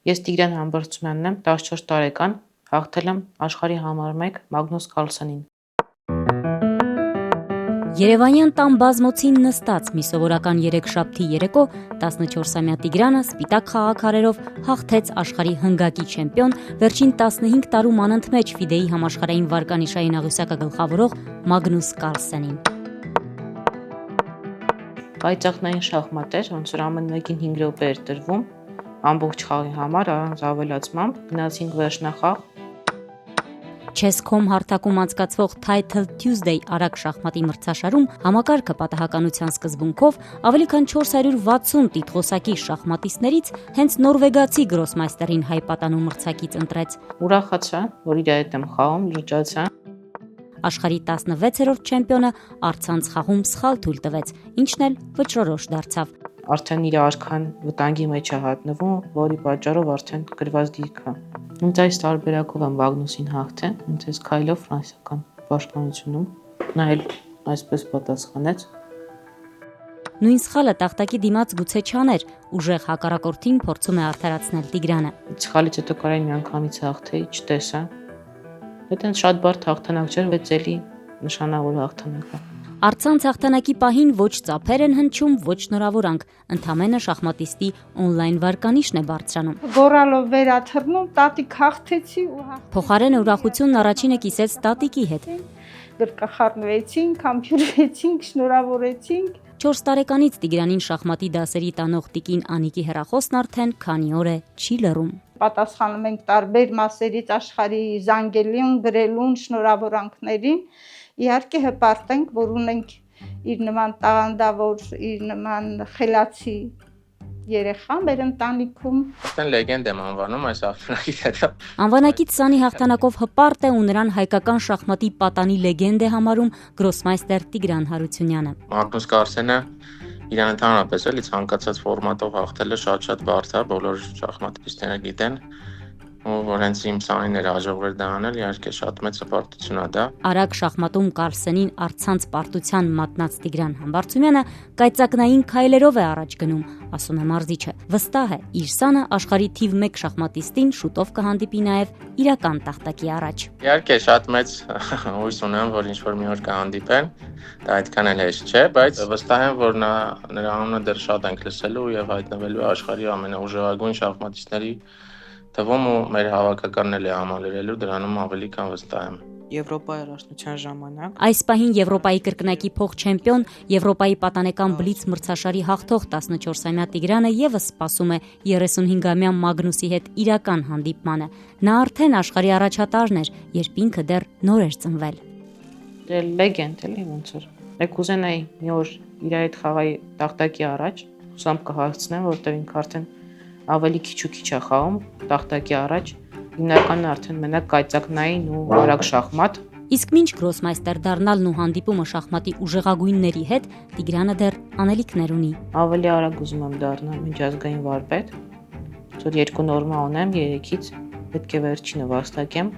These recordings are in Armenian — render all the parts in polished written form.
Ես Տիգրան Համբարձումյանն եմ, 14 տարեկան, հաղթել եմ աշխարհի համար 1 Մագնուս Կարլսենին։ Երևանյան տան բազմոցին նստած մի սովորական երեքշաբթի երեկո 14-ամյա Տիգրանը սպիտակ խաղաքարերով հաղթեց աշխարհի հնգակի չեմպիոն, վերջին 15 տարում անընդմեջ FIDE-ի համաշխարհային վարկանիշային աղյուսակը գլխավորող Մագնուս Կարլսենին։ Կայծակնային շախմատ էր, ոնց որ ամեն մեկին 5 րոպե էր տրվում, ամբողջ խաղի համար առանց ավելացմամբ գնացինք վերջնախաղ։ Chess.com հարթակում անցկացվող Title Tuesday արագ շախմատի մրցաշարում համակարգը պատահականության սկզբունքով ավելի քան 460 տիտղոսակի շախմատիստներից հենց նորվեգացի գրոսմայստերին հայ պատանու մրցակից ընտրեց։ Ուրախացա, որ իր հետ եմ խաղում, լրջացա։ Աշխարհի 16-րդ չեմպիոնը առցանց խաղում սխալ թույլ տվեց, ինչն էլ վճռորոշ դարձավ։ Արդեն իր արքան վտանգի մեջ է հատնվում, որի պատճառով արդեն գրված դիրքը։ Ինձ այս տարբերակով եմ Մագնուսին հաղթել, ինձ այս քայլով ֆրանսիական պաշտպանությունում, նա էլ այսպես պատասխանեց։ Նույն սխալը տախտակի դիմաց գուցե չաներ, ուժեղ հակառակորդին փորձում է արդարացնել Տիգրանը։ Սխալից հետո կարայի միանգամից հաղթեի, չտեսա։ Դա շատ բարդ հաղթանակ չէր, բայց էլի նշանավոր հաղթանակ է։ Առցանց հաղթանակի պահին ոչ ծափեր են հնչում, ոչ շնորհավորանք, ընդամենը շախմատիստի օնլայն վարկանիշն է բարձրանում։ Գորալով վերաթռնում, տատիկ հաղթեցի ու Փոխարենը ուրախությունն առաջինը կիսեց տատիկի հետ։ Գրկախառնվեցինք, համբուրեցինք, շնորհավորեցինք։ 4 տարեկանից Տիգրանին շախմատի դասերի տանող տիկին Անիկի հեռախոսն արդեն քանի օր է չի լռում։ Պատասխանում ենք տարբեր մասերից աշխարհի զանգելին, գրելուն, շնորհավորանքներին։ Իհարկե հպարտ ենք, որ ունենք իր նման տաղանդավոր, իր նման խելացի երեխա մեր ընտանիքում։ Այստեղ լեգենդ եմ անվանում այս հաղթանակից հետո։ Անվանակից սանի հաղթանակով հպարտ է ու նրան հայկական շախմատի պատանի լեգենդ է համարում գրոսմայստեր Տիգրան Հարությունյանը։ Մագնուս Կարլսենը իրան ընդհանրապես էլի ցանկացած ֆորմատով հաղթելը շատ բարդ է, բոլոր շախմատիստները գիտեն։ Որ հենց իմ սանին էր հաջողվել դա անել, իհարկե շատ մեծ հպարտություն է դա։ Արագ շախմատում Կարլսենին առցանց պարտության մատնած Տիգրան Համբարձումյանը կայծակնային քայլերով է առաջ գնում, ասում է մարզիչը։ Վստահ է, իր սանը աշխարհի թիվ 1 շախմատիստին շուտով կհանդիպի նաև իրական տախտակի առաջ։ Իհարկե շատ մեծ հույս ունեմ, որ ինչ-որ մի օր կհանդիպեն, դա այդքան էլ հեշտ չէ, բայց վստահ եմ, որ նրա անունը դեռ շատ ենք լսելու եւ հայտնվելու է աշխարհի ամենաուժեղագույն շախմատիստների թվում ու մեր հավաքականն էլ է համալրելու, դրանում ավելի քան վստահ եմ։ Եվրոպայի առաջնության ժամանակ Այս պահին Եվրոպայի կրկնակի փոխ-չեմպիոն, Եվրոպայի պատանեկան բլից մրցաշարի հաղթող 14-ամյա Տիգրանը եւս սպասում է 35-ամյա Մագնուսի հետ իրական հանդիպմանը։ Նա արդեն աշխարհի առաջատարն էր, երբ ինքը դեռ նոր էր ծնվել։ Դե լեգենդ էլի ոնց որ։ Եք ուզենայի մի օր իր հետ խաղայի տախտակի առաջ, հուսամ կհասցնեմ, որտեղ ինքը արդեն ավելի քիչ ու քիչ է խաղում տախտակի առաջ, հիմնականը արդեն մենակ կայծակնային ու արագ շախմատ։ Իսկ մինչ գրոսմայստեր դառնալն ու հանդիպումը շախմատի ուժեղագույնների հետ Տիգրանը դեռ անելիքներ ունի։ Ավելի արագ ուզում եմ դառնալ միջազգային վարպետ, որ 2 նորմա ունեմ 3-ից, պետք է վերջինը վաստակեմ,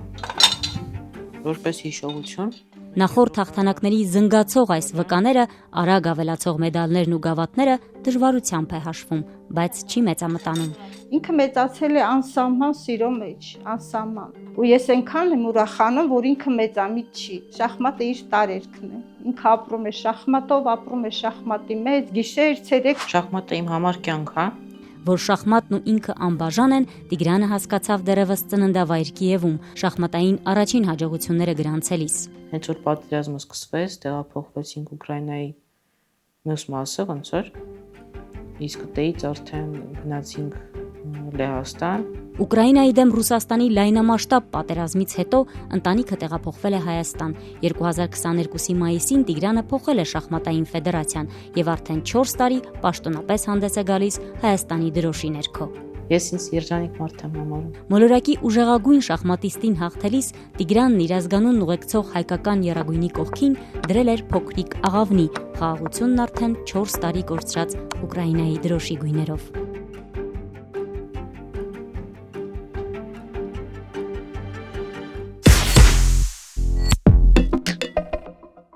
որպես հիշողություն։ Նախորդ հաղթանակների զնգացող այս վկաները, արագ ավելացող մեդալներն ու գավաթները դժվարությամբ է հաշվում, բայց չի մեծամտանում։ Ինքը մեծացել է անսահման սիրո մեջ, անսահման։ Ու ես այնքան եմ ուրախանում, որ ինքը մեծամիտ չի։ Շախմատը իր տարերքն է։ Ինքը ապրում է շախմատով, ապրում է շախմատի մեջ, գիշեր, ցերեկ։ Շախմատը իմ համար կյանք է։ Որ շախմատն ու ինքը անբաժան են, Տիգրանը հասկացավ դեռևս ծննդավայր Կիևում, շախմատային առաջին հաջողությունները գրանցելիս։ Հենց որ պատերազմը սկսվեց, տեղափոխվեցինք Ուկրաինայի մյուս մասը, ոնց որ իսկ դեից արդեն գնացինք Լեհաստան։ Ուկրաինայի դեմ Ռուսաստանի լայնամասշտաբ պատերազմից հետո ընտանիքը տեղափոխվել է Հայաստան։ 2022-ի մայիսին Տիգրանը փոխել է շախմատային ֆեդերացիան եւ արդեն 4 տարի պաշտոնապես հանդես է գալիս Հայաստանի դրոշի ներքո։ Ես ինձ երջանիկ մարդ եմ համարում։ Մոլորակի ուժեղագույն շախմատիստին հաղթելիս Տիգրանն իր ազգանունն ուղեկցող հայկական եռագույնի կողքին դրել էր փոքրիկ աղավնի, խաղաղությունն արդեն 4 տարի կորցրած Ուկրաինայի դրոշի գույներով։